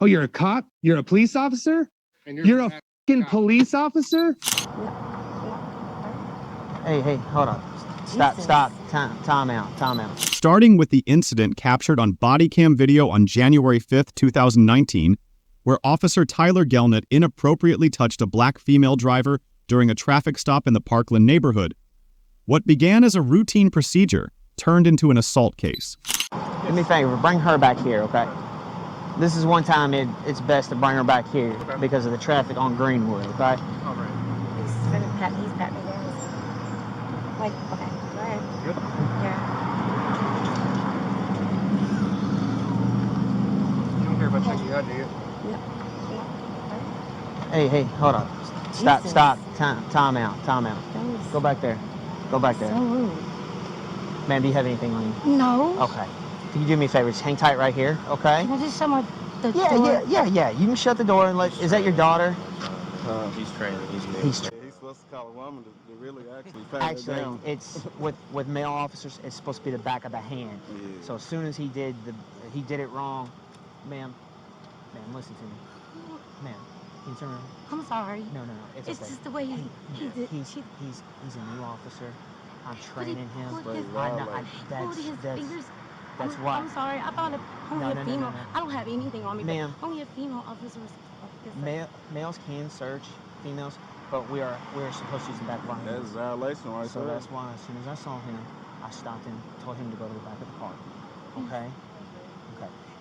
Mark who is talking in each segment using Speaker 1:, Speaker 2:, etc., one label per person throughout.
Speaker 1: Oh, you're a cop? You're a police officer? You're a fucking police officer?
Speaker 2: Hey, hold on. Stop. Time out.
Speaker 3: Starting with the incident captured on body cam video on January 5th, 2019, where Officer Tyler Gelnett inappropriately touched a black female driver during a traffic stop in the Parkland neighborhood. What began as a routine procedure turned into an assault case.
Speaker 2: Do me a favor, bring her back here, okay? This is one time it's best to bring her back here because of the traffic on Greenwood, okay?
Speaker 4: All right.
Speaker 5: He's pat me down. Like, okay, go ahead.
Speaker 4: Yep.
Speaker 5: Yeah.
Speaker 4: You don't care about checking you out, do you?
Speaker 2: Hey, hold on. Stop. Time out. Go back there.
Speaker 5: So rude.
Speaker 2: Ma'am, do you have anything on you?
Speaker 5: No.
Speaker 2: Okay. Can you do me a favor? Just hang tight right here, okay?
Speaker 5: Can I just shut the door?
Speaker 2: Yeah. You can shut the door and is that your daughter?
Speaker 4: He's training. He's new.
Speaker 2: He's
Speaker 6: He's supposed to call a woman to really actually pat her
Speaker 2: Actually,
Speaker 6: down.
Speaker 2: it's with male officers, it's supposed to be the back of the hand.
Speaker 6: Yeah.
Speaker 2: So as soon as he did it wrong, ma'am, listen to me. Ma'am, can you turn around?
Speaker 5: I'm sorry.
Speaker 2: No, it's
Speaker 5: It's
Speaker 2: okay.
Speaker 5: just the way he did.
Speaker 2: He's a new officer. I'm training him.
Speaker 5: Put his,
Speaker 2: I know,
Speaker 5: put his fingers.
Speaker 2: that's
Speaker 5: I'm,
Speaker 2: why.
Speaker 5: I'm sorry. I thought only a female.
Speaker 2: No.
Speaker 5: I don't have anything on me. But
Speaker 2: Ma'am.
Speaker 5: only a female officer was.
Speaker 2: Males can search females, but we're supposed to use the back of our
Speaker 6: That's
Speaker 2: hands.
Speaker 6: a violation right
Speaker 2: So
Speaker 6: there.
Speaker 2: that's why as soon as I saw him, I stopped him, told him to go to the back of the car. Okay?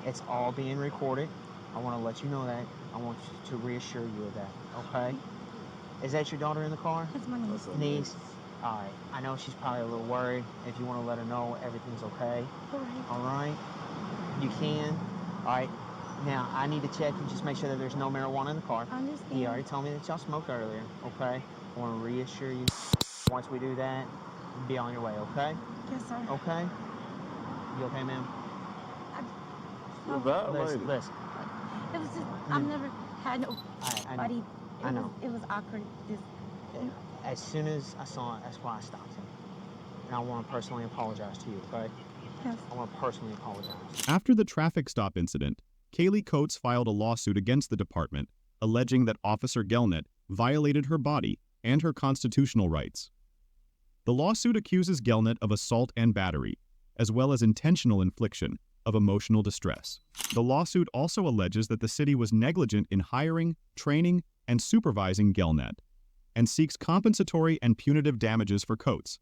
Speaker 2: It's all being recorded. I want to let you know that. I want to reassure you of that. Okay? Is that your daughter in the car?
Speaker 5: That's my niece.
Speaker 2: Niece? All right. I know she's probably a little worried. If you want to let her know everything's okay. All right? You can. All right. Now, I need to check and just make sure that there's no marijuana in the car.
Speaker 5: I understand.
Speaker 2: He already told me that y'all smoked earlier, okay? I want to reassure you, once we do that, be on your way, okay?
Speaker 5: Yes, sir.
Speaker 2: Okay? You okay, ma'am?
Speaker 6: You're violated.
Speaker 2: Listen.
Speaker 5: It was just, I've never had
Speaker 2: I
Speaker 5: nobody.
Speaker 2: know. I know.
Speaker 5: It was awkward. Just,
Speaker 2: As soon as I saw it, that's why I stopped him. And I want to personally apologize to you, okay?
Speaker 5: yes.
Speaker 2: I want to personally apologize.
Speaker 3: After the traffic stop incident, Kaylee Coates filed a lawsuit against the department, alleging that Officer Gelnett violated her body and her constitutional rights. The lawsuit accuses Gelnett of assault and battery, as well as intentional infliction of emotional distress. The lawsuit also alleges that the city was negligent in hiring, training, and supervising Gelnett, and seeks compensatory and punitive damages for Coates.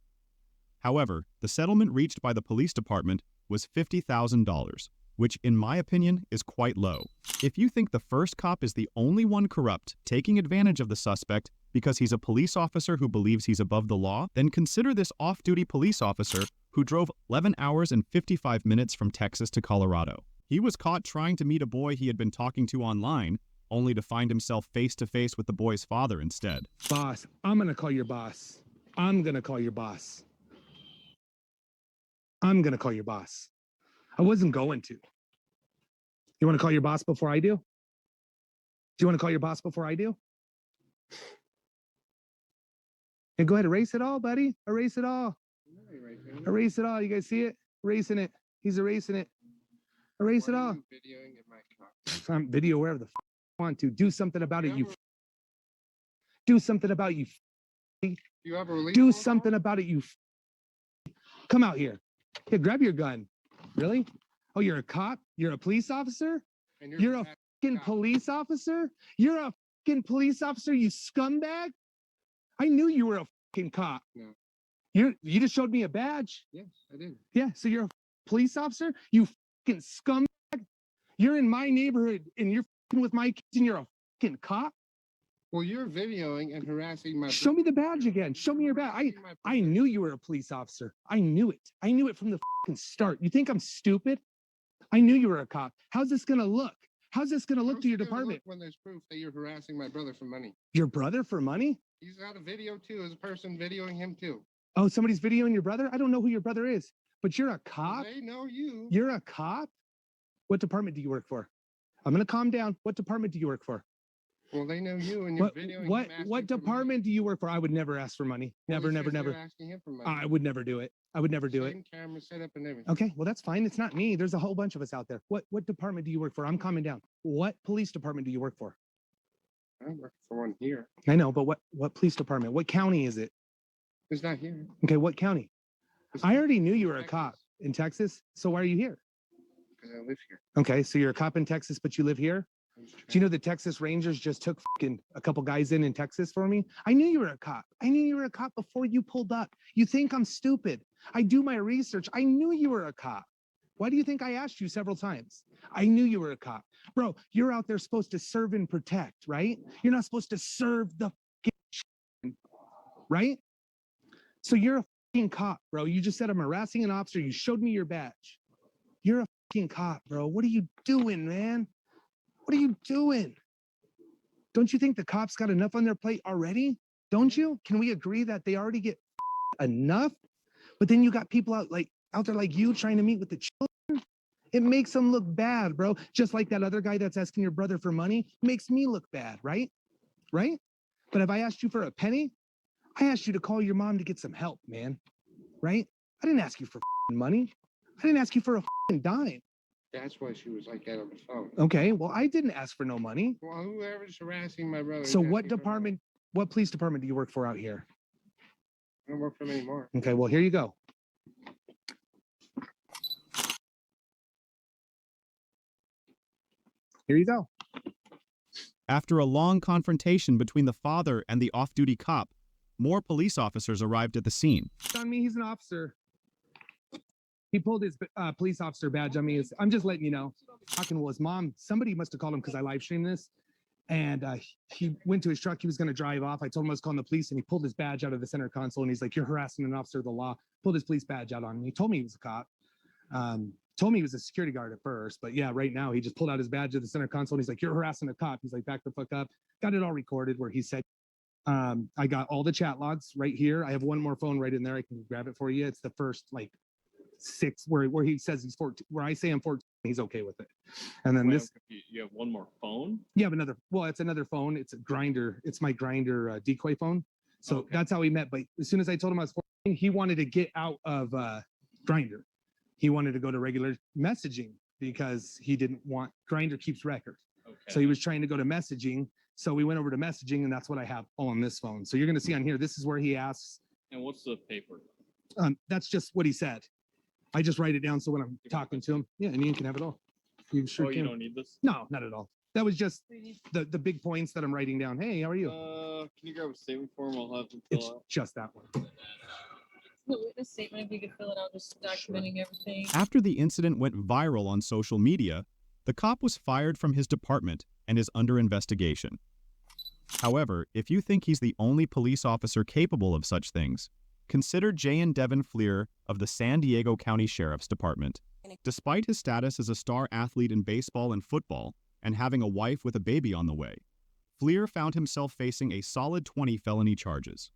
Speaker 3: However, the settlement reached by the police department was $50,000, which in my opinion is quite low. If you think the first cop is the only one corrupt, taking advantage of the suspect because he's a police officer who believes he's above the law, then consider this off-duty police officer who drove 11 hours and 55 minutes from Texas to Colorado. He was caught trying to meet a boy he had been talking to online, only to find himself face-to-face with the boy's father instead.
Speaker 1: Boss, I'm gonna call your boss. I'm gonna call your boss. I'm gonna call your boss. I wasn't going to. You want to call your boss before I do? Do you want to call your boss before I do? Hey, go ahead, erase it all, buddy. Erase it all. Erase it all. You guys see it? Erasing it. He's erasing it. Erase it all.
Speaker 4: Videoing in my truck.
Speaker 1: I'm video wherever the I want to. Do something about it, you. Do something about you.
Speaker 4: You have a release?
Speaker 1: Do something about it, you. Come out here. Here, grab your gun. Really? Oh, you're a cop? You're a police officer?
Speaker 4: And
Speaker 1: You're a
Speaker 4: fat
Speaker 1: fucking
Speaker 4: cop.
Speaker 1: police officer? You're a fucking police officer, you scumbag? I knew you were a fucking cop.
Speaker 4: No.
Speaker 1: You just showed me a badge.
Speaker 4: Yes, I did.
Speaker 1: Yeah, so you're a police officer? You fucking scumbag? You're in my neighborhood and you're fucking with my kids and you're a fucking cop?
Speaker 4: Well, you're videoing and harassing my.
Speaker 1: Show me the badge again. Show me your badge. I knew you were a police officer. I knew it. I knew it from the fucking start. You think I'm stupid? I knew you were a cop. How's this gonna look? How's this gonna look to your department?
Speaker 4: When there's proof that you're harassing my brother for money.
Speaker 1: Your brother for money?
Speaker 4: He's got a video too. There's a person videoing him too.
Speaker 1: Oh, somebody's videoing your brother? I don't know who your brother is, but you're a cop?
Speaker 4: They know you.
Speaker 1: You're a cop? What department do you work for? I'm gonna calm down. What department do you work for?
Speaker 4: Well, they know you, and you're videoing him asking
Speaker 1: What
Speaker 4: for money.
Speaker 1: department do you work for? I would never ask for money.
Speaker 4: Well,
Speaker 1: Never,
Speaker 4: he
Speaker 1: never,
Speaker 4: says you're
Speaker 1: never.
Speaker 4: asking him for money.
Speaker 1: I would never do it. I would never do it.
Speaker 4: Same camera setup and everything.
Speaker 1: Okay, well, that's fine. It's not me. There's a whole bunch of us out there. What department do you work for? I'm calming down. What police department do you work for?
Speaker 4: I'm working for one here.
Speaker 1: I know, but what police department? What county is it?
Speaker 4: It's not here.
Speaker 1: Okay, what county?
Speaker 4: It's
Speaker 1: I already knew you were a cop
Speaker 4: Texas,
Speaker 1: in Texas. So why are you here?
Speaker 4: because I live here.
Speaker 1: Okay, so you're a cop in Texas, but you live here?
Speaker 4: I'm just
Speaker 1: Do you
Speaker 4: trying-
Speaker 1: know the Texas Rangers just took a couple guys in Texas for me? I knew you were a cop. I knew you were a cop before you pulled up. You think I'm stupid? I do my research. I knew you were a cop. Why do you think I asked you several times? I knew you were a cop. Bro, you're out there supposed to serve and protect, right? You're not supposed to serve the right? So you're a cop, bro. You just said I'm harassing an officer. You showed me your badge. You're a cop, bro. What are you doing, man? What are you doing? Don't you think the cops got enough on their plate already? Don't you? Can we agree that they already get enough? But then you got people out there like you trying to meet with the children. It makes them look bad, bro. Just like that other guy that's asking your brother for money makes me look bad, right? Right? But if I asked you for a penny, I asked you to call your mom to get some help, man. Right? I didn't ask you for money. I didn't ask you for a dime.
Speaker 4: That's why she was like that on the phone.
Speaker 1: Okay, well, I didn't ask for no money.
Speaker 4: Well, whoever's harassing my brother.
Speaker 1: So
Speaker 4: is
Speaker 1: what
Speaker 4: asking for money.
Speaker 1: department, what police department do you work for out here?
Speaker 4: I don't work for them anymore.
Speaker 1: Okay, well, here you go. Here you go.
Speaker 3: After a long confrontation between the father and the off-duty cop, more police officers arrived at the scene.
Speaker 1: On me, he's an officer. He pulled his police officer badge on me. I'm just letting you know. Talking to his mom. Somebody must have called him because I live streamed this. And he went to his truck. He was going to drive off. I told him I was calling the police, and he pulled his badge out of the center console. And he's like, "You're harassing an officer of the law." Pulled his police badge out on me. He told me he was a cop. Told me he was a security guard at first. But yeah, right now, he just pulled out his badge at the center console. And he's like, "You're harassing a cop." He's like, "Back the fuck up." Got it all recorded where he said, I got all the chat logs right here. I have one more phone right in there. I can grab it for you. It's the first 6 where he says he's 14, where I say I'm 14, he's okay with it. And then this,
Speaker 7: You have one more phone?
Speaker 1: you have another, well, it's another phone. It's a grinder. It's my grinder decoy phone. So
Speaker 7: Okay.
Speaker 1: that's how we met. But as soon as I told him I was 14, he wanted to get out of grinder. He wanted to go to regular messaging because he didn't want, grinder keeps record.
Speaker 7: Okay.
Speaker 1: So he was trying to go to messaging. So we went over to messaging, and that's what I have on this phone. So you're going to see on here, this is where he asks,
Speaker 7: And what's the paper?
Speaker 1: that's just what he said. I just write it down so when I'm talking to him, yeah, and you can have it all. You sure
Speaker 7: Oh, you
Speaker 1: can.
Speaker 7: don't need this?
Speaker 1: No, not at all. That was just the big points that I'm writing down. Hey, how are you?
Speaker 7: Can you grab a statement form? I'll have them
Speaker 1: It's
Speaker 7: fill out.
Speaker 1: just that one.
Speaker 8: The witness statement, if you could fill it out, just documenting everything.
Speaker 3: After the incident went viral on social media, the cop was fired from his department and is under investigation. However, if you think he's the only police officer capable of such things, consider Jayan Devin Fleer of the San Diego County Sheriff's Department. Despite his status as a star athlete in baseball and football, and having a wife with a baby on the way, Fleer found himself facing a solid 20 felony charges.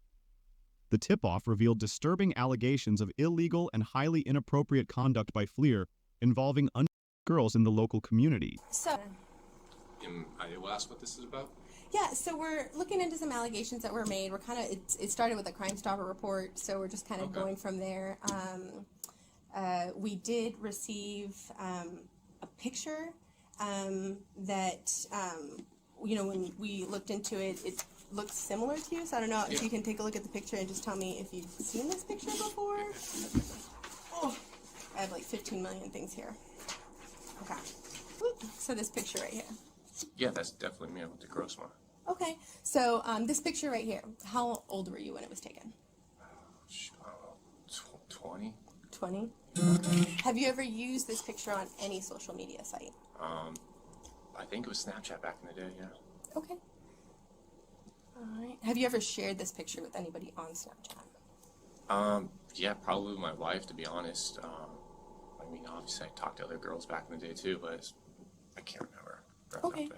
Speaker 3: The tip-off revealed disturbing allegations of illegal and highly inappropriate conduct by Fleer involving girls in the local community.
Speaker 9: So,
Speaker 10: I will ask what this is about.
Speaker 9: yeah, so we're looking into some allegations that were made. We're kind of, it started with a Crime Stopper report, so we're just kind of
Speaker 10: Okay.
Speaker 9: going from there. We did receive a picture that, when we looked into it, it looks similar to you. So I don't know if you can take a look at the picture and just tell me if you've seen this picture before. Oh, I have like 15 million things here. Okay. Whoop. So this picture right here.
Speaker 10: Yeah, that's definitely me with the Grossma.
Speaker 9: Okay, so this picture right here, how old were you when it was taken?
Speaker 10: I don't know, 20.
Speaker 9: 20? Have you ever used this picture on any social media site?
Speaker 10: I think it was Snapchat back in the day. Yeah.
Speaker 9: Okay. All right. Have you ever shared this picture with anybody on Snapchat?
Speaker 10: Yeah, probably with my wife, to be honest. I mean, obviously, I talked to other girls back in the day too, but I can't remember. Right
Speaker 9: Okay.
Speaker 10: off the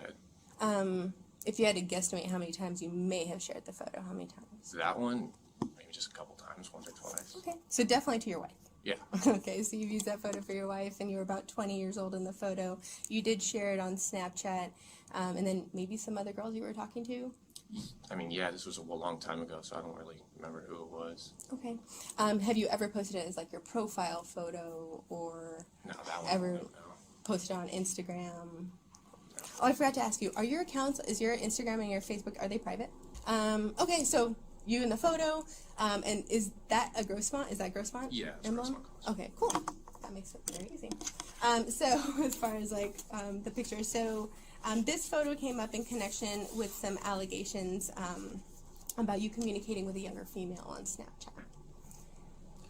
Speaker 10: head.
Speaker 9: If you had to guesstimate how many times you may have shared the photo, how many times?
Speaker 10: That one, maybe just a couple times, once or twice.
Speaker 9: Okay, so definitely to your wife.
Speaker 10: Yeah.
Speaker 9: Okay, so you've used that photo for your wife, and you were about 20 years old in the photo. You did share it on Snapchat, and then maybe some other girls you were talking to?
Speaker 10: I mean, yeah, this was a long time ago, so I don't really remember who it was.
Speaker 9: Okay. Have you ever posted it as like your profile photo or
Speaker 10: No, that one.
Speaker 9: ever
Speaker 10: No.
Speaker 9: posted on Instagram? Oh, I forgot to ask you. Are your accounts, is your Instagram and your Facebook, are they private? Okay, so you in the photo, and is that a Grossmont? Is that Grossmont?
Speaker 10: Yeah, it's
Speaker 9: emblem?
Speaker 10: Grossmont.
Speaker 9: Okay, cool. That makes it very easy. So as far as like the picture, so this photo came up in connection with some allegations about you communicating with a younger female on Snapchat.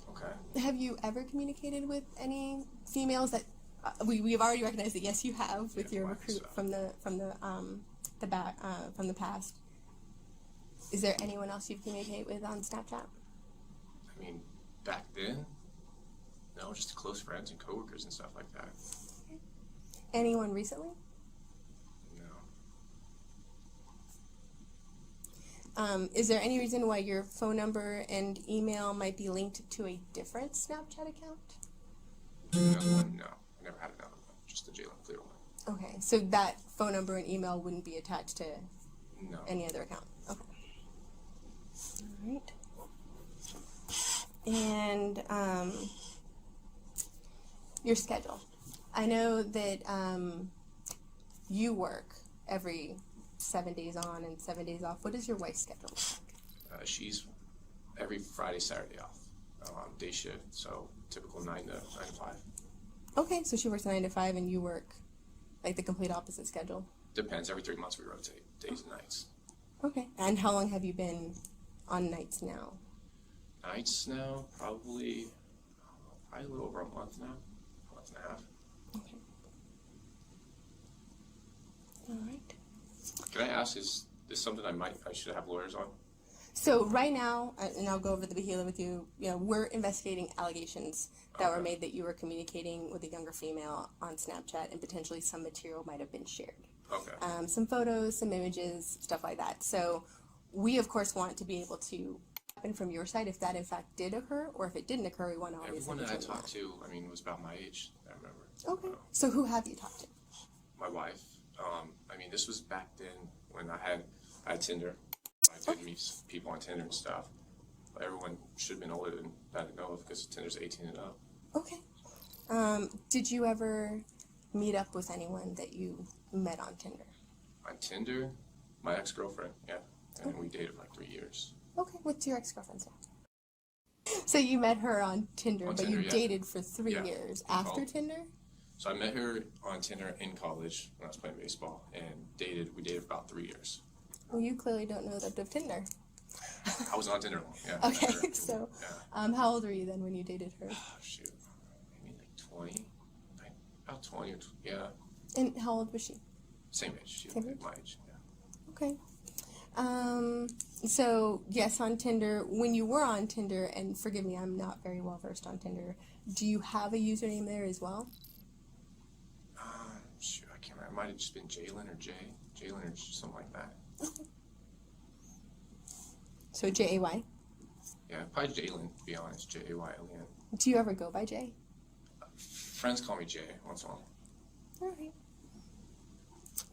Speaker 10: Okay.
Speaker 9: Have you ever communicated with any females that we've already recognized that yes you have with
Speaker 10: Yeah,
Speaker 9: your
Speaker 10: wife
Speaker 9: recruit
Speaker 10: stuff.
Speaker 9: from the past? Is there anyone else you've communicated with on Snapchat?
Speaker 10: I mean, back then, no, just close friends and coworkers and stuff like that.
Speaker 9: Anyone recently?
Speaker 10: No.
Speaker 9: Is there any reason why your phone number and email might be linked to a different Snapchat account?
Speaker 10: Another one? No, I never had another one. Just the Jalen Clear one.
Speaker 9: Okay, so that phone number and email wouldn't be attached to
Speaker 10: No.
Speaker 9: any other account. Okay. All right. And your schedule. I know that you work every 7 days on and 7 days off. What is your wife's schedule like?
Speaker 10: She's every Friday, Saturday off. Day shift, so typical 9 to 5.
Speaker 9: Okay, so she works 9 to 5 and you work like the complete opposite schedule.
Speaker 10: Depends. Every 3 months we rotate days and nights.
Speaker 9: Okay. And how long have you been on nights now?
Speaker 10: Nights now, probably a little over a month now, a month and a half.
Speaker 9: Okay. All right.
Speaker 10: Can I ask, is this something I should have lawyers on?
Speaker 9: So right now, and I'll go over the Bahila with you, we're investigating allegations that were made that you were communicating with a younger female on Snapchat and potentially some material might have been shared.
Speaker 10: Okay.
Speaker 9: Some photos, some images, stuff like that. So we, of course, want to be able to happen from your side if that in fact did occur, or if it didn't occur, we want to obviously
Speaker 10: Everyone that I
Speaker 9: determine
Speaker 10: talked to, I mean, was about my age, I remember.
Speaker 9: Okay. So who have you talked to?
Speaker 10: My wife. I mean, this was back then when I had Tinder. I did meet people on Tinder and stuff. But everyone should have been older than that to know of because Tinder's 18 and up.
Speaker 9: Okay. Did you ever meet up with anyone that you met on Tinder?
Speaker 10: On Tinder, my ex-girlfriend, yeah. And we dated for like 3 years.
Speaker 9: Okay. What's your ex-girlfriend's name? So you met her on Tinder,
Speaker 10: On
Speaker 9: but
Speaker 10: Tinder,
Speaker 9: you
Speaker 10: yeah.
Speaker 9: dated for 3
Speaker 10: Yeah.
Speaker 9: years
Speaker 10: In
Speaker 9: after
Speaker 10: college.
Speaker 9: Tinder?
Speaker 10: So I met her on Tinder in college when I was playing baseball and we dated for about 3 years.
Speaker 9: Well, you clearly don't know that of Tinder.
Speaker 10: I was on Tinder long, yeah.
Speaker 9: Okay,
Speaker 10: Tinder.
Speaker 9: so
Speaker 10: Yeah.
Speaker 9: how old were you then when you dated her?
Speaker 10: Oh, shoot. Maybe like 20. About 20 or yeah.
Speaker 9: And how old was she?
Speaker 10: Same age. She
Speaker 9: Same
Speaker 10: was
Speaker 9: age?
Speaker 10: my age, yeah.
Speaker 9: Okay. So yes, on Tinder, when you were on Tinder, and forgive me, I'm not very well versed on Tinder, do you have a username there as well?
Speaker 10: Shoot, I can't remember. It might have just been Jalen or Jay. Jalen or something like that.
Speaker 9: So J-A-Y?
Speaker 10: Yeah, probably Jalen, to be honest. J-A-Y-L-E-N.
Speaker 9: Do you ever go by Jay?
Speaker 10: Friends call me Jay once in a while.
Speaker 9: Alright.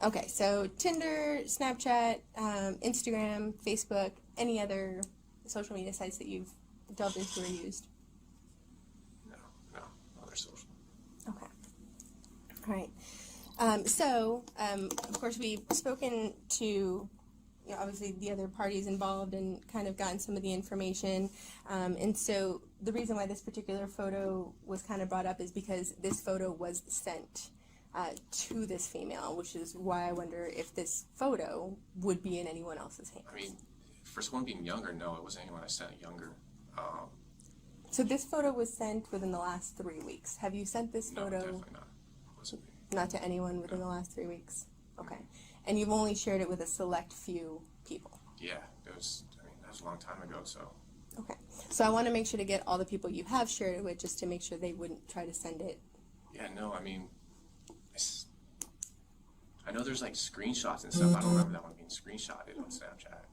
Speaker 9: Okay, so Tinder, Snapchat, Instagram, Facebook, any other social media sites that you've delved into or used?
Speaker 10: No, other social.
Speaker 9: Okay. All right. Of course, we've spoken to, obviously the other parties involved and kind of gotten some of the information. And so the reason why this particular photo was kind of brought up is because this photo was sent to this female, which is why I wonder if this photo would be in anyone else's hands.
Speaker 10: I mean, for someone being younger, no, it wasn't anyone I sent younger.
Speaker 9: So this photo was sent within the last 3 weeks. Have you sent this
Speaker 10: No,
Speaker 9: photo?
Speaker 10: definitely not. It wasn't me.
Speaker 9: Not to anyone within the last 3 weeks? Okay. And you've only shared it with a select few people?
Speaker 10: Yeah, that was a long time ago, so.
Speaker 9: Okay. So I want to make sure to get all the people you have shared it with just to make sure they wouldn't try to send it.
Speaker 10: Yeah, no, I mean, I know there's like screenshots and stuff. I don't remember that one being screenshotted on Snapchat.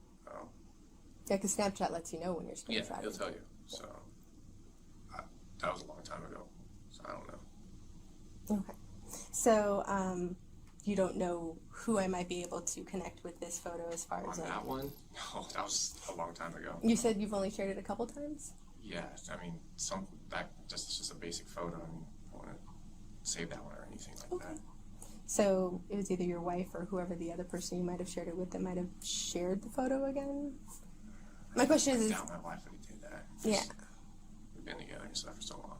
Speaker 9: Yeah, because Snapchat lets you know when you're
Speaker 10: Yeah,
Speaker 9: screenshotting.
Speaker 10: it'll tell you. So, that was a long time ago, so I don't know.
Speaker 9: Okay. So you don't know who I might be able to connect with this photo as far
Speaker 10: On
Speaker 9: as
Speaker 10: that one, no, that was a long time ago.
Speaker 9: You said you've only shared it a couple times?
Speaker 10: Yeah, I mean, it's just a basic photo. I mean, I want to save that one or anything like that.
Speaker 9: So it was either your wife or whoever the other person you might have shared it with that might have shared the photo again? My question
Speaker 10: I
Speaker 9: is,
Speaker 10: doubt my wife would have did that.
Speaker 9: yeah.
Speaker 10: We've been together and stuff for so long.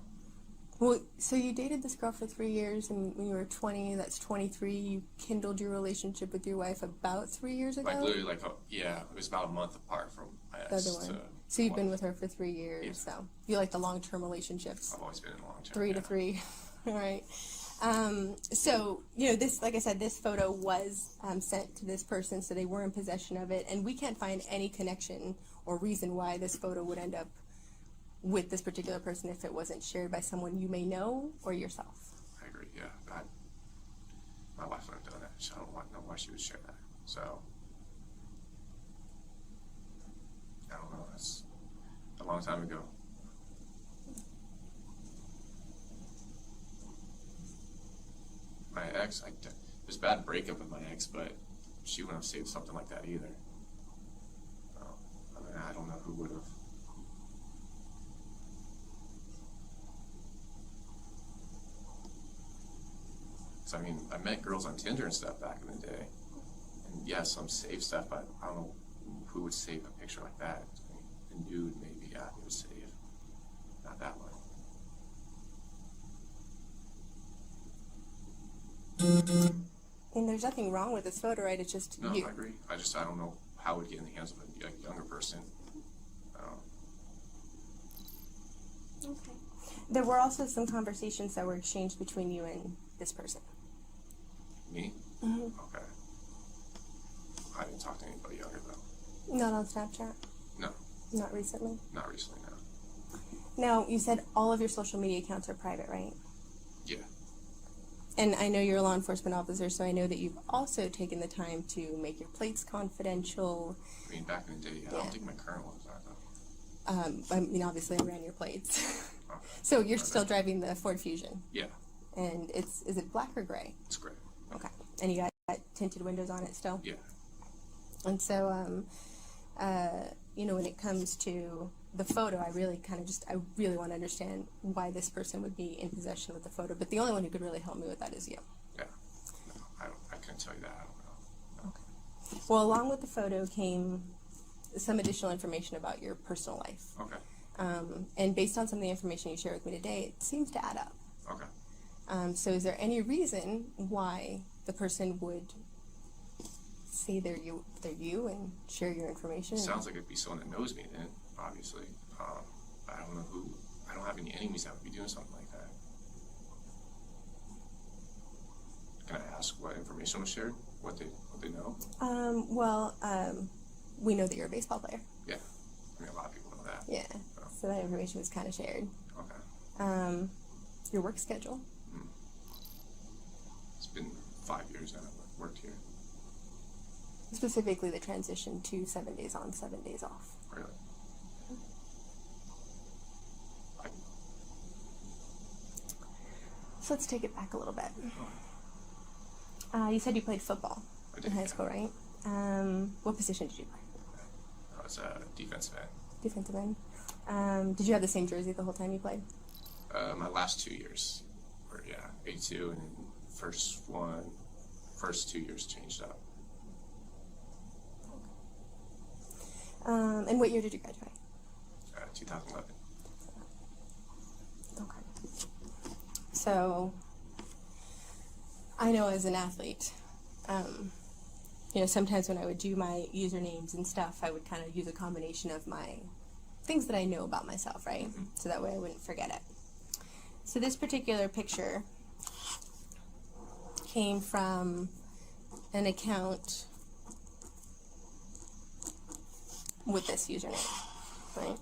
Speaker 9: Well, so you dated this girl for 3 years, and when you were 20, that's 23, you kindled your relationship with your wife about 3 years ago?
Speaker 10: Like literally, yeah, it was about a month apart from my
Speaker 9: The
Speaker 10: ex.
Speaker 9: other one.
Speaker 10: To
Speaker 9: So you've
Speaker 10: wife.
Speaker 9: been with her for 3 years,
Speaker 10: Yeah.
Speaker 9: so you like the long-term relationships?
Speaker 10: I've always been in a long term.
Speaker 9: 3 to 3. All right. So, this, like I said, this photo was sent to this person, so they were in possession of it, and we can't find any connection or reason why this photo would end up with this particular person if it wasn't shared by someone you may know or yourself.
Speaker 10: I agree. Yeah, my wife would have done that. So I don't know why she would share that. So I don't know. That's a long time ago. My ex, it was a bad breakup with my ex, but she wouldn't have saved something like that either. I mean, I don't know who would have. So, I mean, I met girls on Tinder and stuff back in the day. And yeah, some save stuff, but I don't know who would save a picture like that. I mean, a nude, maybe, yeah, they would save. Not that one.
Speaker 9: And there's nothing wrong with this photo, right? It's just
Speaker 10: No,
Speaker 9: you.
Speaker 10: I agree. I don't know how it would get in the hands of a younger person.
Speaker 9: Okay. There were also some conversations that were exchanged between you and this person.
Speaker 10: Me?
Speaker 9: Mm-hmm.
Speaker 10: Okay. I didn't talk to anybody younger, though.
Speaker 9: Not on Snapchat?
Speaker 10: No,
Speaker 9: Not recently?
Speaker 10: not recently, no.
Speaker 9: Now, you said all of your social media accounts are private, right?
Speaker 10: Yeah.
Speaker 9: And I know you're a law enforcement officer, so I know that you've also taken the time to make your plates confidential.
Speaker 10: I mean, back in the day, I
Speaker 9: Yeah.
Speaker 10: don't think my current ones are, though.
Speaker 9: I mean, obviously, I ran your plates.
Speaker 10: Okay.
Speaker 9: So you're
Speaker 10: Okay.
Speaker 9: still driving the Ford Fusion,
Speaker 10: Yeah,
Speaker 9: and is it black or gray?
Speaker 10: it's great.
Speaker 9: Okay. And you got tinted windows on it still?
Speaker 10: Yeah.
Speaker 9: And so, when it comes to the photo, I really want to understand why this person would be in possession with the photo. But the only one who could really help me with that is you.
Speaker 10: Yeah. No, I couldn't tell you that. I don't know.
Speaker 9: Okay. Well, along with the photo came some additional information about your personal life.
Speaker 10: Okay.
Speaker 9: And based on some of the information you shared with me today, it seems to add up.
Speaker 10: Okay.
Speaker 9: So is there any reason why the person would say they're you and share your information?
Speaker 10: Sounds like it'd be someone that knows me then, obviously. I don't know who. I don't have any enemies that would be doing something like that. Can I ask what information was shared? What they know?
Speaker 9: We know that you're a baseball player.
Speaker 10: Yeah. I mean, a lot of people know that.
Speaker 9: Yeah. So that information was kind of shared.
Speaker 10: Okay.
Speaker 9: Your work schedule.
Speaker 10: It's been 5 years now I've worked here.
Speaker 9: Specifically the transition to 7 days on, 7 days off.
Speaker 10: Really?
Speaker 9: So let's take it back a little bit. You said you played football
Speaker 10: I did,
Speaker 9: in high
Speaker 10: yeah.
Speaker 9: school, right? What position did you play?
Speaker 10: I was a defensive end.
Speaker 9: Defensive end. Did you have the same jersey the whole time you played?
Speaker 10: My last 2 years were, yeah, 82, and then first 2 years changed up.
Speaker 9: And what year did you graduate?
Speaker 10: 2011.
Speaker 9: Okay. So, I know as an athlete, sometimes when I would do my usernames and stuff, I would kind of use a combination of my things that I know about myself, right?
Speaker 10: Mm-hmm.
Speaker 9: So that way I wouldn't forget it. So this particular picture came from an account with this username, right?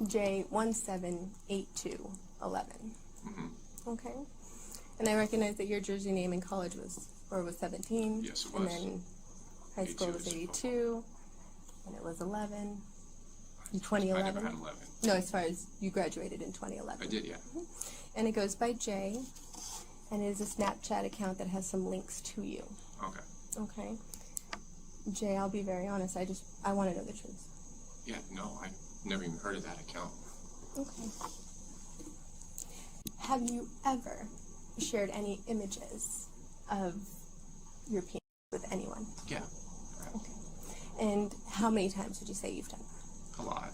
Speaker 9: J178211.
Speaker 10: Mm-hmm.
Speaker 9: Okay. And I recognize that your jersey name in college was 17.
Speaker 10: Yes, it
Speaker 9: And
Speaker 10: was.
Speaker 9: then high school
Speaker 10: 82
Speaker 9: was
Speaker 10: is
Speaker 9: 82. And it was 11. In
Speaker 10: I
Speaker 9: 2011.
Speaker 10: never had 11.
Speaker 9: No, as far as you graduated in 2011.
Speaker 10: I did, yeah.
Speaker 9: And it goes by J. And it is a Snapchat account that has some links to you.
Speaker 10: Okay.
Speaker 9: Okay. Jay, I'll be very honest. I want to know the truth.
Speaker 10: Yeah, no, I never even heard of that account.
Speaker 9: Okay. Have you ever shared any images of your penis with anyone?
Speaker 10: Yeah.
Speaker 9: Okay. And how many times would you say you've done that?
Speaker 10: A lot.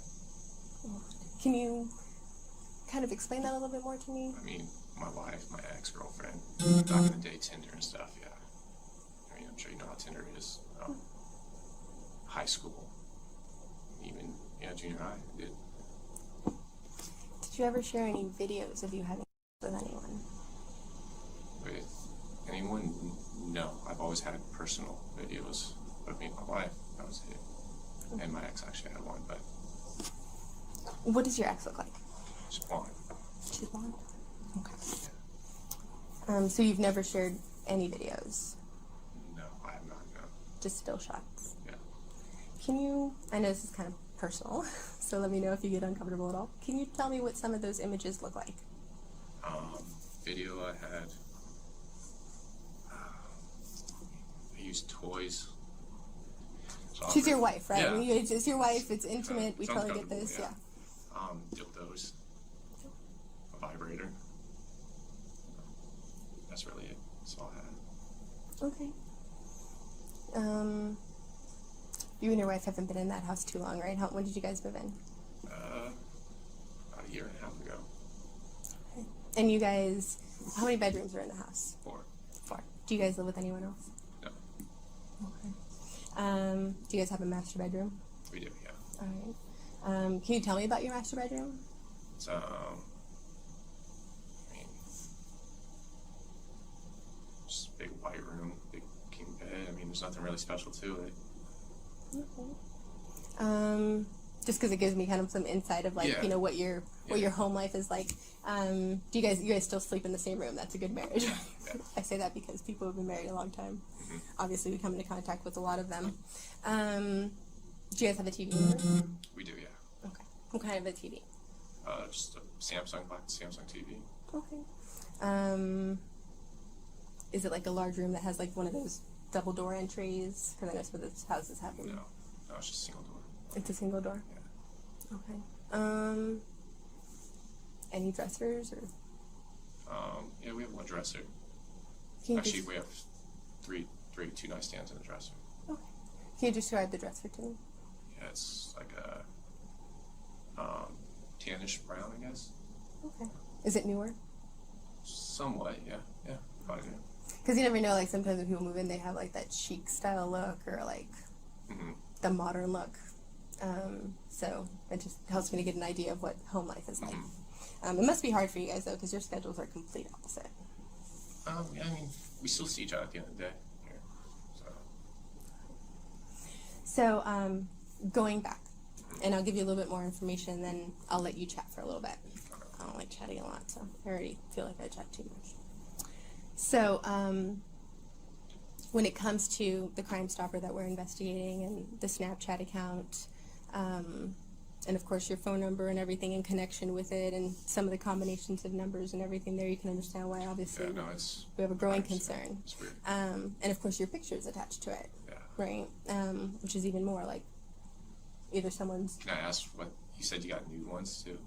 Speaker 9: Can you kind of explain that a little bit more to me?
Speaker 10: I mean, my wife, my ex-girlfriend, back in the day, Tinder and stuff, yeah. I mean, I'm sure you know how Tinder is. High school, even, junior high, I did.
Speaker 9: Did you ever share any videos of you having sex with anyone?
Speaker 10: With anyone? No. I've always had personal videos of me and my wife. That was it. And my ex actually had one, but
Speaker 9: What does your ex look like?
Speaker 10: she's blonde.
Speaker 9: She's blonde? Okay. So you've never shared any videos?
Speaker 10: No, I have not, no.
Speaker 9: Just still shots?
Speaker 10: Yeah.
Speaker 9: Can you, I know this is kind of personal, so let me know if you get uncomfortable at all. Can you tell me what some of those images look like?
Speaker 10: Video I had, I used toys.
Speaker 9: She's your wife, right?
Speaker 10: Yeah.
Speaker 9: I mean, it's your wife, it's intimate, we
Speaker 10: Sounds
Speaker 9: totally get
Speaker 10: comfortable,
Speaker 9: this, yeah.
Speaker 10: Dildos, a vibrator. That's really it. That's all I had.
Speaker 9: Okay. You and your wife haven't been in that house too long, right? When did you guys move in?
Speaker 10: About a year and a half ago.
Speaker 9: Okay. And you guys, how many bedrooms are in the house?
Speaker 10: 4.
Speaker 9: 4. Do you guys live with anyone else?
Speaker 10: No.
Speaker 9: Okay. Do you guys have a master bedroom?
Speaker 10: We do, yeah.
Speaker 9: All right. Can you tell me about your master bedroom?
Speaker 10: It's, I mean, just a big white room, big king bed. I mean, there's nothing really special to it.
Speaker 9: Okay. Just because it gives me kind of some insight of like,
Speaker 10: Yeah.
Speaker 9: what your home life is like. Do you guys still sleep in the same room? That's a good marriage.
Speaker 10: Yeah.
Speaker 9: I say that because people have been married a long time.
Speaker 10: Mm-hmm.
Speaker 9: Obviously, we come into contact with a lot of them. Do you guys have a TV in your room?
Speaker 10: We do, yeah.
Speaker 9: Okay. What kind of a TV?
Speaker 10: Just a black Samsung TV.
Speaker 9: Okay. Is it like a large room that has like one of those double door entries? Because I know some of those houses have them.
Speaker 10: No, it's just a single door.
Speaker 9: It's a single door?
Speaker 10: Yeah.
Speaker 9: Okay. Any dressers or?
Speaker 10: Yeah, we have one dresser.
Speaker 9: Can you
Speaker 10: Actually, we have two nightstands and a dresser.
Speaker 9: Okay. Can you describe the dresser to me?
Speaker 10: Yeah, it's like a tannish brown, I guess.
Speaker 9: Okay. Is it newer?
Speaker 10: Somewhat, yeah. Yeah, probably.
Speaker 9: Because you never know, like sometimes when people move in, they have like that chic style look or like the modern look. So it just helps me to get an idea of what home life is like. It must be hard for you guys though, because your schedules are complete opposite.
Speaker 10: Yeah, I mean, we still see each other at the end of the day. Here,
Speaker 9: So going back, and I'll give you a little bit more information, and then I'll let you chat for a little bit. I don't like chatting a lot, so I already feel like I chat too much. So when it comes to the Crime Stopper that we're investigating and the Snapchat account, and of course your phone number and everything in connection with it, and some of the combinations of numbers and everything there, you can understand why obviously we have a growing concern.
Speaker 10: It's weird.
Speaker 9: And of course your picture's attached to it,
Speaker 10: Yeah.
Speaker 9: right? Which is even more like either someone's.
Speaker 10: Can I ask what you said? You got nude ones too.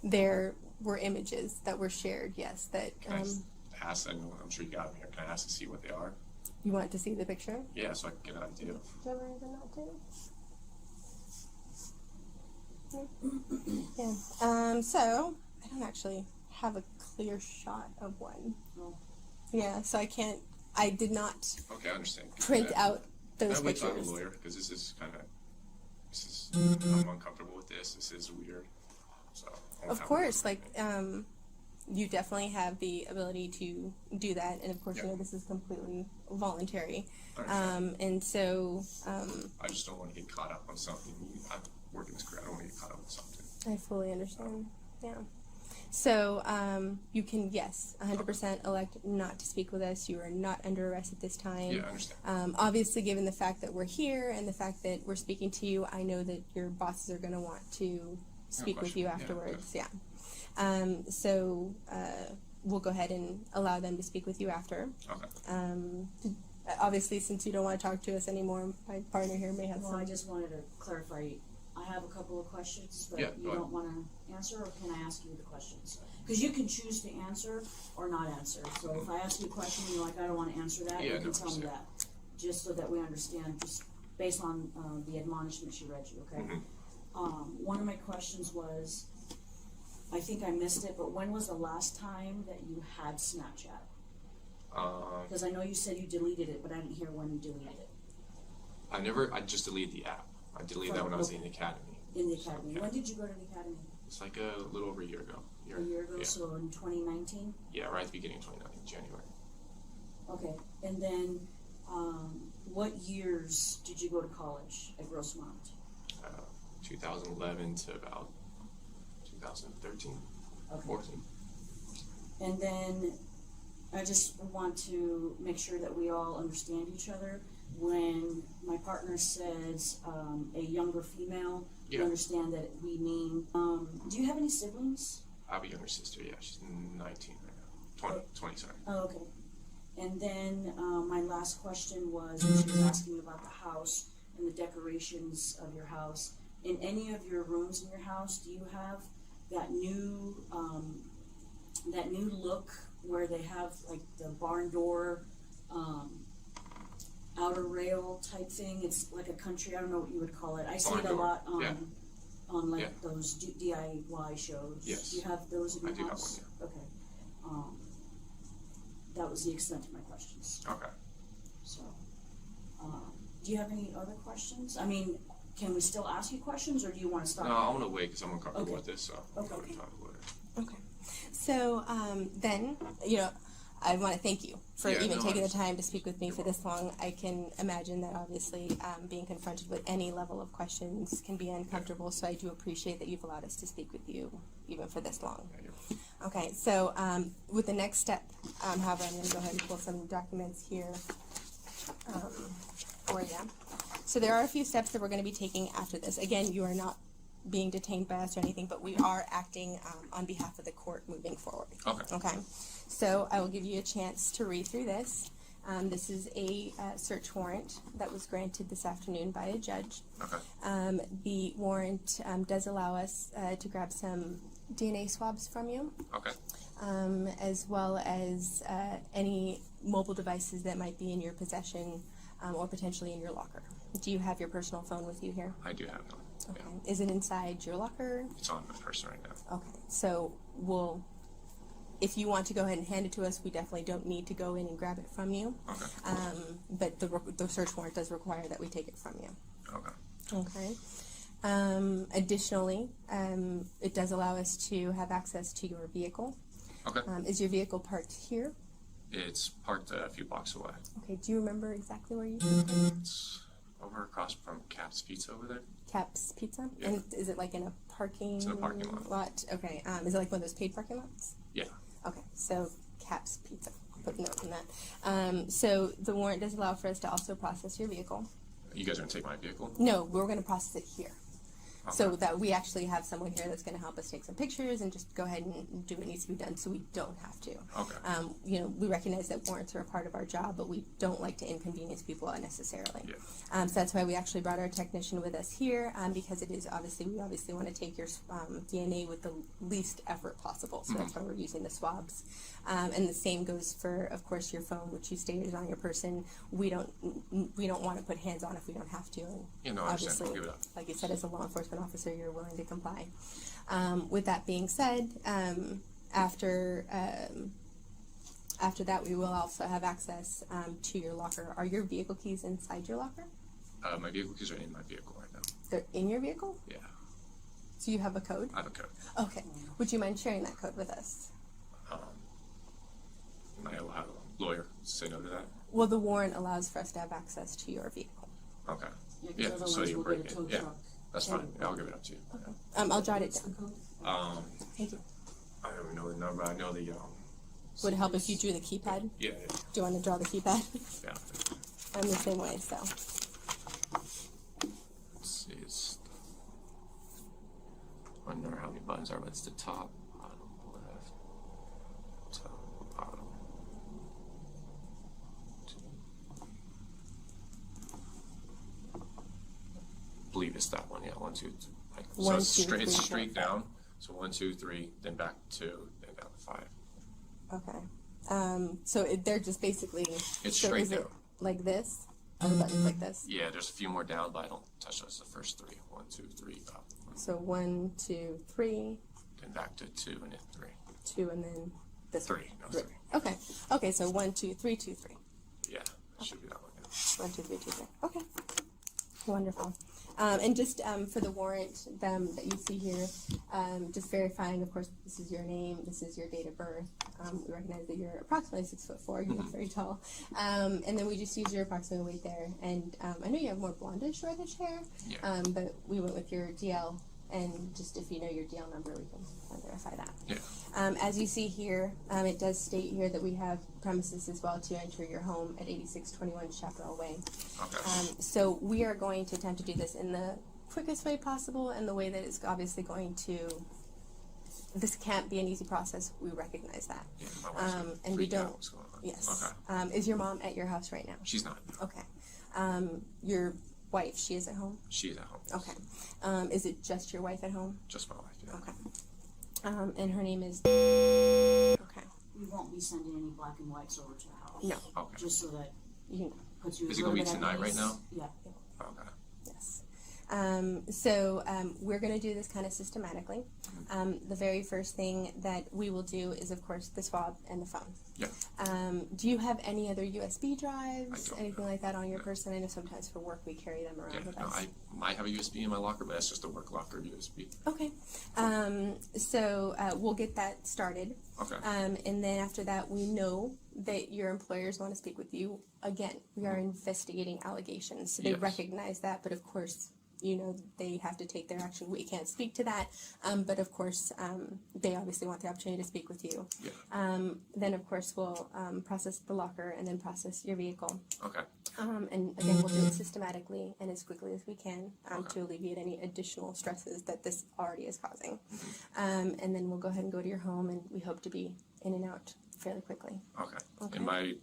Speaker 9: There were images that were shared, yes. That
Speaker 10: Can I ask? I'm sure you got them here. Can I ask to see what they are?
Speaker 9: you want to see the picture?
Speaker 10: Yeah, so I can get an idea.
Speaker 9: Yeah. So I don't actually have a clear shot of one. Yeah. So I did not
Speaker 10: Okay, I understand.
Speaker 9: print out those
Speaker 10: Can I wait till I have
Speaker 9: pictures.
Speaker 10: a lawyer? Because I'm uncomfortable with this. This is weird. So I wanna
Speaker 9: Of
Speaker 10: have a
Speaker 9: course,
Speaker 10: lawyer.
Speaker 9: like you definitely have the ability to do that, and of course,
Speaker 10: Yeah.
Speaker 9: you know this is completely voluntary.
Speaker 10: I understand.
Speaker 9: And so
Speaker 10: I just don't want to get caught up on something. I'm working this career. I don't want to get caught up on something.
Speaker 9: I fully understand. Yeah. So you can, yes, 100% elect not to speak with us. You are not under arrest at this time.
Speaker 10: Yeah, I understand.
Speaker 9: Obviously, given the fact that we're here and the fact that we're speaking to you, I know that your bosses are going to want to speak with you
Speaker 10: question. Yeah,
Speaker 9: afterwards. Yeah. So we'll go ahead and allow them to speak with you after.
Speaker 10: Okay.
Speaker 9: Obviously, since you don't want to talk to us anymore, my partner here may have
Speaker 11: Well,
Speaker 9: some.
Speaker 11: I just wanted to clarify, I have a couple of questions, but
Speaker 10: Yeah,
Speaker 11: you
Speaker 10: go ahead.
Speaker 11: don't wanna answer, or can I ask you the questions? Cause you can choose to answer or not answer, so if I ask you a question and you're like, I don't wanna answer that, you
Speaker 10: Yeah,
Speaker 11: can
Speaker 10: no,
Speaker 11: tell me
Speaker 10: understand.
Speaker 11: that. Just so that we understand, just based on, the admonishment she read you, okay?
Speaker 10: Mhm.
Speaker 11: One of my questions was, I think I missed it, but when was the last time that you had Snapchat? Cause I know you said you deleted it, but I didn't hear when you deleted it.
Speaker 10: I just deleted the app. I deleted that when I was in the academy.
Speaker 11: In the academy, when did you go to the academy?
Speaker 10: It's like a little over a year ago.
Speaker 11: A year ago,
Speaker 10: Yeah.
Speaker 11: so in 2019?
Speaker 10: Yeah, right at the beginning of 2019, January.
Speaker 11: Okay, and then, what years did you go to college at Grossmont?
Speaker 10: 2011 to about 2013,
Speaker 11: Okay.
Speaker 10: 14.
Speaker 11: And then, I just want to make sure that we all understand each other. When my partner says, a younger female, you
Speaker 10: Yeah.
Speaker 11: understand that we mean, do you have any siblings?
Speaker 10: I have a younger sister, yeah, she's 19 right now. 20, sorry.
Speaker 11: Oh, okay. And then, my last question was, when she was asking about the house and the decorations of your house. In any of your rooms in your house, do you have that new look where they have like the barn door, outer rail type thing? It's like a country, I don't know what you would call it. I see
Speaker 10: Barn
Speaker 11: it a
Speaker 10: door,
Speaker 11: lot
Speaker 10: yeah.
Speaker 11: on like
Speaker 10: Yeah.
Speaker 11: those DIY shows.
Speaker 10: Yes.
Speaker 11: Do you have those in
Speaker 10: I
Speaker 11: your
Speaker 10: do have
Speaker 11: house? Okay. That was the extent of my questions.
Speaker 10: Okay.
Speaker 11: So, do you have any other questions? I mean, can we still ask you questions, or do you want to stop?
Speaker 10: No, I want to wait because I'm uncomfortable
Speaker 11: Okay.
Speaker 10: with this, so
Speaker 11: Okay.
Speaker 10: I'll talk later.
Speaker 9: Okay. So then, I want to thank you for
Speaker 10: Yeah,
Speaker 9: even
Speaker 10: no,
Speaker 9: taking the
Speaker 10: I-
Speaker 9: time to speak with me for this long. I can imagine that obviously being confronted with any level of questions can be uncomfortable, so I do appreciate that you've allowed us to speak with you even for this long.
Speaker 10: Yeah, you're-
Speaker 9: Okay, so with the next step, however, I'm going to go ahead and pull some documents here for you. So there are a few steps that we're going to be taking after this. Again, you are not being detained by us or anything, but we are acting on behalf of the court moving forward.
Speaker 10: Okay.
Speaker 9: Okay, so I will give you a chance to read through this. This is a search warrant that was granted this afternoon by a judge.
Speaker 10: Okay.
Speaker 9: The warrant does allow us to grab some DNA swabs from you,
Speaker 10: Okay.
Speaker 9: as well as any mobile devices that might be in your possession or potentially in your locker. Do you have your personal phone with you here?
Speaker 10: I do have one.
Speaker 9: Okay.
Speaker 10: Yeah.
Speaker 9: Is it inside your locker?
Speaker 10: It's on my person right now.
Speaker 9: Okay. So if you want to go ahead and hand it to us, we definitely don't need to go in and grab it from you.
Speaker 10: Okay.
Speaker 9: But the search warrant does require that we take it from you.
Speaker 10: Okay.
Speaker 9: Okay. Additionally, it does allow us to have access to your vehicle.
Speaker 10: Okay.
Speaker 9: Is your vehicle parked here?
Speaker 10: It's parked a few blocks away.
Speaker 9: Okay. Do you remember exactly where you
Speaker 10: It's over across from Cap's Pizza over there.
Speaker 9: Cap's Pizza?
Speaker 10: Yeah.
Speaker 9: And is it like in a parking
Speaker 10: It's in a parking lot.
Speaker 9: Okay. Is it like one of those paid parking lots?
Speaker 10: Yeah.
Speaker 9: Okay. So Cap's Pizza. Put a note in that. So the warrant does allow for us to also process your vehicle.
Speaker 10: You guys are gonna take my vehicle?
Speaker 9: No, we're going to process it here. So
Speaker 10: Okay.
Speaker 9: that we actually have someone here that's going to help us take some pictures and just go ahead and do what needs to be done, so we don't have to.
Speaker 10: Okay.
Speaker 9: We recognize that warrants are a part of our job, but we don't like to inconvenience people unnecessarily.
Speaker 10: Yeah.
Speaker 9: So that's why we actually brought our technician with us here, because it is we obviously want to take your DNA with the least effort possible. So that's why we're using the swabs. And the same goes for, of course, your phone, which you stated is on your person. We don't want to put hands on if we don't have to. And
Speaker 10: Yeah, no, I understand. I'll
Speaker 9: obviously,
Speaker 10: give it up.
Speaker 9: like you said, as a law enforcement officer, you're willing to comply. With that being said, after that, we will also have access to your locker. Are your vehicle keys inside your locker?
Speaker 10: My vehicle keys are in my vehicle right now.
Speaker 9: They're in your vehicle?
Speaker 10: Yeah.
Speaker 9: So you have a code?
Speaker 10: I have a code.
Speaker 9: Okay. Would you mind sharing that code with us?
Speaker 10: Am I allowed a lawyer to say no to that?
Speaker 9: Well, the warrant allows for us to have access to your vehicle.
Speaker 10: Okay.
Speaker 11: Yeah, 'cause
Speaker 10: Yeah, so
Speaker 11: otherwise
Speaker 10: you
Speaker 11: we'll
Speaker 10: break
Speaker 11: get a
Speaker 10: it.
Speaker 11: tow
Speaker 10: Yeah.
Speaker 11: truck.
Speaker 10: That's fine. Yeah, I'll give it up to you.
Speaker 9: Okay. I'll jot it
Speaker 11: What's the
Speaker 9: down.
Speaker 11: code?
Speaker 9: Thank you.
Speaker 10: I don't know the number. I know the
Speaker 9: Would it help if you drew the keypad?
Speaker 10: Yeah.
Speaker 9: Do you want to draw the keypad?
Speaker 10: Yeah.
Speaker 9: I'm the same way, so.
Speaker 10: Let's see. It's I don't know how many buttons are, but it's the top, bottom, left, top, bottom. 2, believe it's that one. Yeah, 1, 2, 3. Like, so
Speaker 9: One,
Speaker 10: it's
Speaker 9: two,
Speaker 10: straight, it's
Speaker 9: three,
Speaker 10: straight
Speaker 9: four,
Speaker 10: down. So 1, 2, 3, then back to 2, then down to 5.
Speaker 9: Okay. So they're just basically.
Speaker 10: It's
Speaker 9: so
Speaker 10: straight
Speaker 9: is it
Speaker 10: down.
Speaker 9: like this? Are the buttons like this?
Speaker 10: Yeah, there's a few more down, but I don't touch those. The first 3. 1, 2, 3, up.
Speaker 9: So 1, 2, 3,
Speaker 10: Then back to 2, and then 3.
Speaker 9: 2, and then this
Speaker 10: 3.
Speaker 9: one.
Speaker 10: No, 3.
Speaker 9: Okay. Okay. So 1, 2, 3, 2, 3.
Speaker 10: Yeah, it should be that one. Yeah.
Speaker 9: 1, 2, 3, 2, 3. Okay. Wonderful. And just for the warrant that you see here, just verifying, of course, this is your name, this is your date of birth. We recognize that you're approximately 6'4", you're not very tall. And then we just use your approximate weight there. And I know you have more blondish reddish hair,
Speaker 10: Yeah.
Speaker 9: but we went with your DL. And just if you know your DL number, we can verify that.
Speaker 10: Yeah.
Speaker 9: As you see here, it does state here that we have premises as well to enter your home at 8621 Chaparral Way.
Speaker 10: Okay.
Speaker 9: So we are going to attempt to do this in the quickest way possible and the way that it's obviously going to, this can't be an easy process, we recognize that.
Speaker 10: Yeah, my wife's gonna
Speaker 9: And we
Speaker 10: freak out
Speaker 9: don't,
Speaker 10: what's going on.
Speaker 9: yes.
Speaker 10: Okay.
Speaker 9: Is your mom at your house right now?
Speaker 10: She's not.
Speaker 9: Okay. Your wife, she is at home?
Speaker 10: She's at home.
Speaker 9: Okay. Is it just your wife at home?
Speaker 10: Just my wife. Yeah.
Speaker 9: Okay. And her name is, okay.
Speaker 11: We won't be sending any black and whites over to the house.
Speaker 9: No.
Speaker 10: Okay.
Speaker 11: Just so that
Speaker 9: You can,
Speaker 11: puts you.
Speaker 10: Is it gonna be tonight right now?
Speaker 11: Yeah.
Speaker 10: Okay.
Speaker 9: yes. We're going to do this kind of systematically. The very first thing that we will do is, of course, the swab and the phone.
Speaker 10: Yeah.
Speaker 9: Do you have any other USB drives,
Speaker 10: I don't,
Speaker 9: anything
Speaker 10: no.
Speaker 9: like that on your
Speaker 10: No.
Speaker 9: person? I know sometimes for work we carry them around
Speaker 10: Yeah.
Speaker 9: with
Speaker 10: No,
Speaker 9: us.
Speaker 10: I might have a USB in my locker, but that's just a work locker USB.
Speaker 9: Okay. We'll get that started.
Speaker 10: Okay.
Speaker 9: And then after that, we know that your employers want to speak with you. Again, we are investigating allegations, so they
Speaker 10: Yes.
Speaker 9: recognize that, but of course, you know, they have to take their action. We can't speak to that, but of course, they obviously want the opportunity to speak with you.
Speaker 10: Yeah.
Speaker 9: Then, of course, we'll process the locker and then process your vehicle.
Speaker 10: Okay.
Speaker 9: And again, we'll do it systematically and as quickly as we can
Speaker 10: Okay.
Speaker 9: to alleviate any additional stresses that this already is causing. And then we'll go ahead and go to your home, and we hope to be in and out fairly quickly.
Speaker 10: Okay.
Speaker 9: Okay.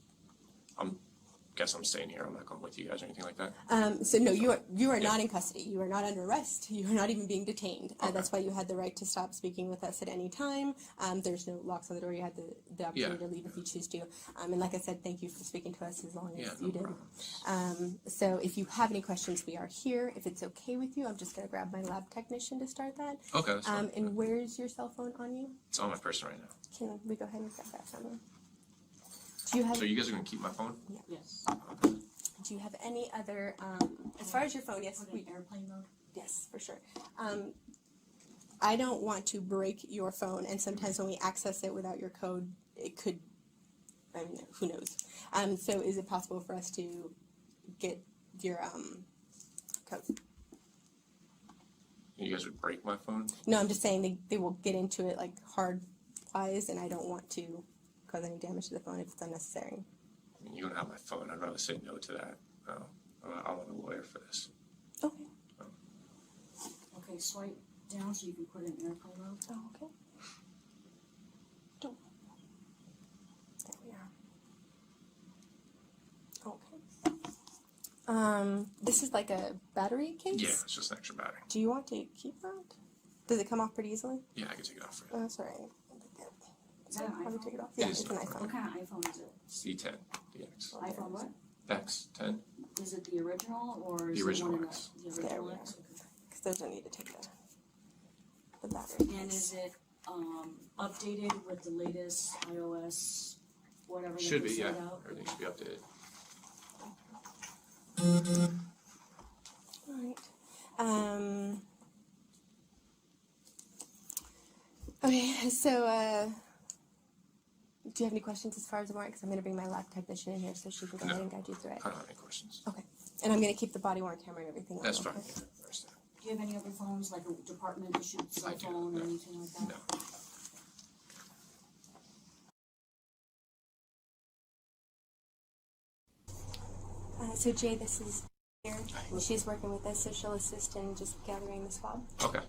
Speaker 10: And guess I'm staying here. I'm not going with you guys or anything like that.
Speaker 9: So no, you are not in custody. You are not under arrest. You are not even being detained.
Speaker 10: Okay.
Speaker 9: That's why you had the right to stop speaking with us at any time. There's no locks on the door. You had the opportunity to leave if you choose to. And like I said, thank you for speaking to us as long as
Speaker 10: Yeah,
Speaker 9: you
Speaker 10: no
Speaker 9: did.
Speaker 10: problem.
Speaker 9: So if you have any questions, we are here. If it's okay with you, I'm just going to grab my lab technician to start that.
Speaker 10: Okay, that's fine.
Speaker 9: And where's your cell phone on you?
Speaker 10: It's on my person right now.
Speaker 9: Can we go ahead and grab that from you? Do you have?
Speaker 10: So you guys are gonna keep my phone?
Speaker 11: Yes.
Speaker 10: Okay.
Speaker 9: Do you have any other? As far as your phone, yes,
Speaker 11: Put
Speaker 9: we
Speaker 11: in airplane mode.
Speaker 9: yes, for sure. I don't want to break your phone, and sometimes when we access it without your code, it could. I mean, who knows? So is it possible for us to get your code?
Speaker 10: You guys would break my phone?
Speaker 9: No, I'm just saying they will get into it like hard-wise, and I don't want to cause any damage to the phone if it's unnecessary.
Speaker 10: I mean, you don't have my phone. I'd rather say no to that. No, I want a lawyer for this.
Speaker 9: Okay.
Speaker 11: Okay, swipe down so you can put it in airplane mode.
Speaker 9: Oh, okay. Don't. There we are. Okay. This is like a battery case?
Speaker 10: Yeah, it's just an extra battery.
Speaker 9: Do you want to keep that? Does it come off pretty easily?
Speaker 10: Yeah, I can take it off for
Speaker 9: Oh,
Speaker 10: you.
Speaker 9: that's all right.
Speaker 11: Is that an
Speaker 9: Let me
Speaker 11: iPhone?
Speaker 9: take it off.
Speaker 10: It
Speaker 9: Yeah,
Speaker 10: is
Speaker 9: it's an
Speaker 10: an
Speaker 9: iPhone.
Speaker 11: What kind of iPhone is it?
Speaker 10: C10 DX.
Speaker 11: iPhone what?
Speaker 10: X10.
Speaker 11: Is it the original or is
Speaker 10: The original
Speaker 11: it one
Speaker 10: X.
Speaker 11: in the
Speaker 9: There
Speaker 11: original
Speaker 9: we
Speaker 11: X?
Speaker 9: are. Because there's no need to take the battery.
Speaker 11: And is it updated with the latest iOS, whatever
Speaker 10: Should
Speaker 11: they
Speaker 10: be, yeah.
Speaker 11: send out?
Speaker 10: Everything should be updated.
Speaker 9: All right. Okay, so do you have any questions as far as the warrant? Because I'm going to bring my lab technician in here so she can go ahead and guide you through it.
Speaker 10: I don't have any questions.
Speaker 9: Okay. And I'm going to keep the body worn camera and everything.
Speaker 10: That's
Speaker 9: on,
Speaker 10: fine.
Speaker 9: okay?
Speaker 10: Yeah, I understand.
Speaker 11: Do you have any other phones, like a department issued cell
Speaker 10: I do,
Speaker 11: phone
Speaker 10: no.
Speaker 11: or anything like that?
Speaker 10: No.
Speaker 9: So Jay, this is here. She's working with us, so she'll assist in just gathering the swab.
Speaker 10: Okay.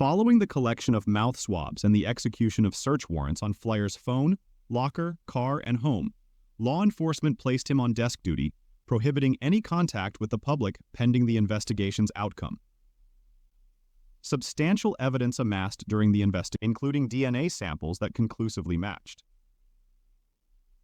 Speaker 3: Following the collection of mouth swabs and the execution of search warrants on Flair's phone, locker, car, and home, law enforcement placed him on desk duty, prohibiting any contact with the public pending the investigation's outcome. Substantial evidence amassed during the investigation, including DNA samples that conclusively matched.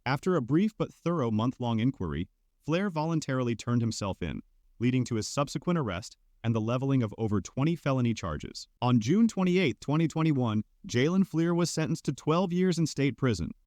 Speaker 3: After a brief but thorough month-long inquiry, Flair voluntarily turned himself in, leading to his subsequent arrest and the leveling of over 20 felony charges. On June 28, 2021, Jalen Fleer was sentenced to 12 years in state prison,